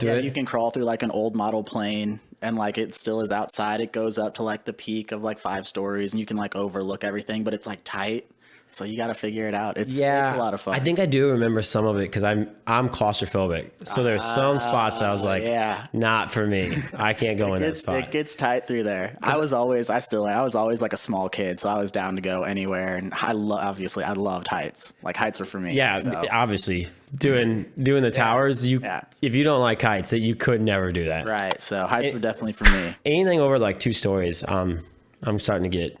through Yeah, it? you can crawl through like an old model plane, and like it still is outside. It goes up to like the peak of like 5 stories, and you can like overlook everything, but it's like tight. So you got to figure it out. It's a lot of fun. I think I do remember some of it because I'm claustrophobic. So there's some spots that I was like, yeah. not for me. I can't go in that It spot. gets tight through there. I was always like a small kid, so I was down to go anywhere. And obviously I loved heights. Like heights were for me. Yeah, so. obviously doing the towers. If you don't like heights, that you could never do that. Right. So heights were definitely for me. Anything over like 2 stories, I'm starting to get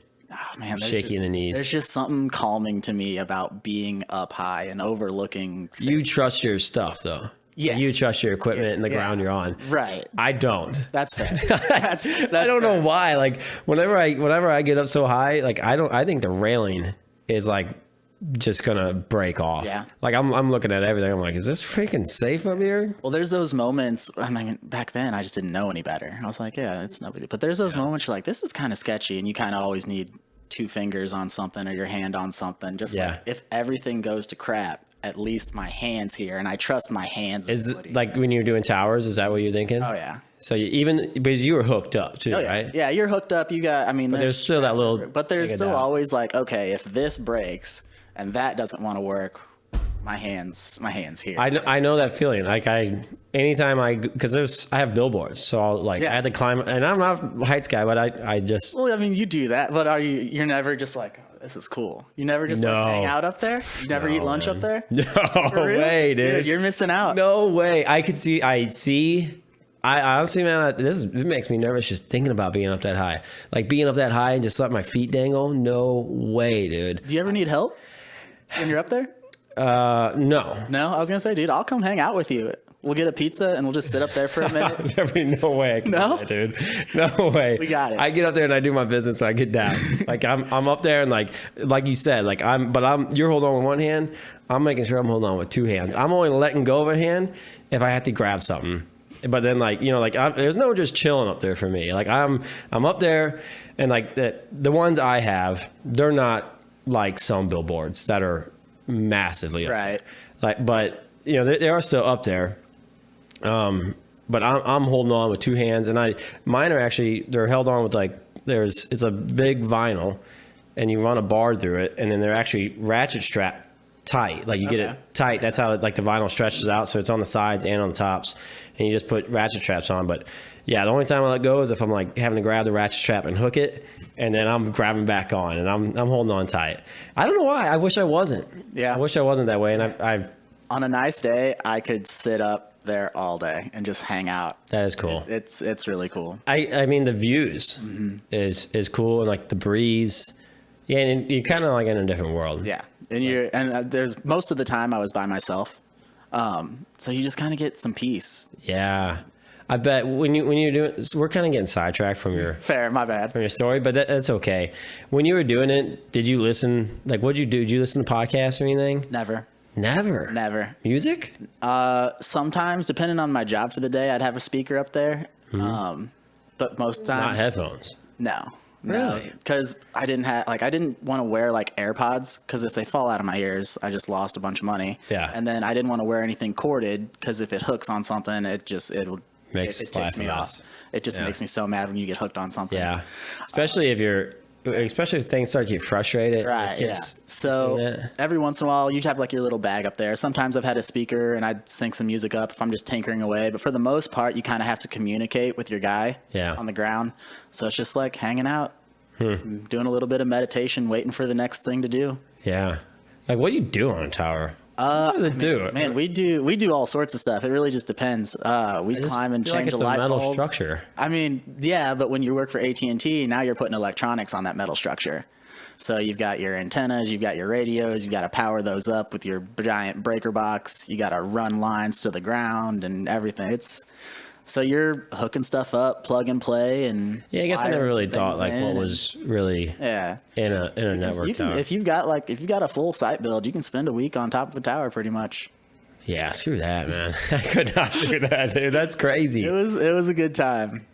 shaky in the knees. There's just something calming to me about being up high and overlooking things. You trust your stuff though. Yeah. You trust your equipment and the ground you're on. Right. I don't. That's fair. That's I don't know why. Like whenever I get up so high, like I think the railing is like just gonna break off. Yeah. Like I'm looking at everything. I'm like, is this freaking safe up here? Well, there's those moments. I mean, back then I just didn't know any better. I was like, yeah, it's nobody. But there's those moments you're like, this is kind of sketchy, and you kind of always need 2 fingers on something or your hand on something. Just like if everything goes to crap, at least my hands here, and I trust my hands. Is it like when you're doing towers? Is that what you're thinking? Oh yeah. So because you were hooked up too, right? Yeah, you're hooked up. You got. I mean, But there's still that little. But there's still always like, okay, if this breaks and that doesn't want to work, my hands here. I know that feeling. Like because I have billboards, so I'll I had to climb, and I'm not a heights guy, but I just. Well, I mean, you do that, but you're never just like, oh, this is cool. You never just like hang out up there. You never eat lunch up there. No way, dude. You're missing out. No way. I honestly, man, it makes me nervous just thinking about being up that high. Like being up that high and just let my feet dangle. No way, dude. Do you ever need help when you're up there? No. No, I was gonna say, dude, I'll come hang out with you. We'll get a pizza and we'll just sit up there for a minute. No way. I can do that, dude. No way. We got it. I get up there and I do my business. So I get down. Like I'm up there and like you said, like you're holding on with one hand. I'm making sure I'm holding on with 2 hands. I'm only letting go of a hand if I have to grab something. But then there's no just chilling up there for me. Like I'm up there, and like the ones I have, they're not like some billboards that are massively up Right. there. But they are still up there. But I'm holding on with 2 hands, and mine are actually, they're held on with it's a big vinyl, and you run a bar through it, and then they're actually ratchet strap tight. Like you get it tight. That's how like the vinyl stretches out. So it's on the sides and on the tops, and you just put ratchet straps on. But yeah, the only time I let go is if I'm like having to grab the ratchet strap and hook it, and then I'm grabbing back on, and I'm holding on tight. I don't know why. I wish I wasn't. Yeah. I wish I wasn't that way. And I've on a nice day, I could sit up there all day and just hang out. That is cool. It's really cool. I mean the views is cool, and like the breeze. Yeah, and you're kind of like in a different world. Yeah, and there's most of the time I was by myself, so you just kind of get some peace. Yeah, I bet when you're doing, we're kind of getting sidetracked from your my bad from your story, but that's okay. When you were doing it, did you listen? Like, what'd you do? Did you listen to podcasts or anything? Never. Music? Sometimes, depending on my job for the day, I'd have a speaker up there. But most time, not headphones. No. Really? Because I didn't want to wear like AirPods, because if they fall out of my ears, I just lost a bunch of money. Yeah. And then I didn't want to wear anything corded, because if it hooks on something, it takes me off. It just makes me so mad when you get hooked on something. Yeah. Especially if things start to get frustrated. Right. Yeah. So every once in a while, you have like your little bag up there. Sometimes I've had a speaker and I'd sync some music up if I'm just tinkering away. But for the most part, you kind of have to communicate with your guy on the ground. So it's just like hanging out, doing a little bit of meditation, waiting for the next thing to do. Yeah. Like, what do you do on a tower? What does it do? Man, we do all sorts of stuff. It really just depends. We climb and change a light bulb. Metal structure. I mean, yeah, but when you work for AT&T, now you're putting electronics on that metal structure. So you've got your antennas, you've got your radios, you've got to power those up with your giant breaker box. You got to run lines to the ground and everything. So you're hooking stuff up, plug and play, and I guess I never really thought like what was really in a network tower. If you've got a full site build, you can spend a week on top of a tower pretty much. Yeah, screw that, man. I could not do that, dude. That's crazy. It was a good time.